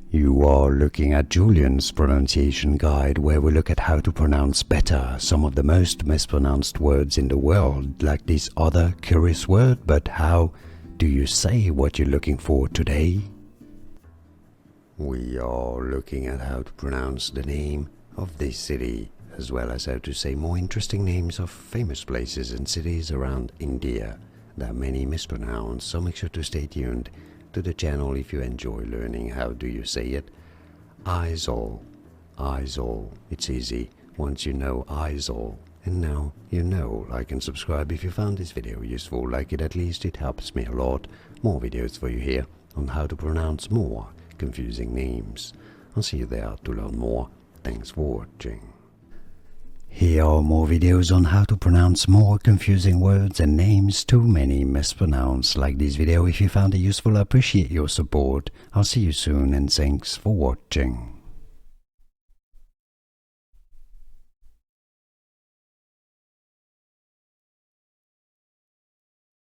You are looking at Julian's pronunciation guide, where we look at how to pronounce better some of the most mispronounced words in the world, like this other curious word. But how do you say what you're looking for today? We are looking at how to pronounce the name of this city, as well as how to say more interesting names of famous places and cities around India. There are many mispronounced, so make sure to stay tuned to the channel if you enjoy learning how do you say it. Aizawl, Aizawl, it's easy once you know Aizawl. And now you know. Like and subscribe if you found this video useful. Like it, at least it helps me a lot. More videos for you here on how to pronounce more confusing names. I'll see you there to learn more. Thanks for watching. Here are more videos on how to pronounce more confusing words and names too many mispronounced. Like this video if you found it useful. I appreciate your support. I'll see you soon and thanks for watching.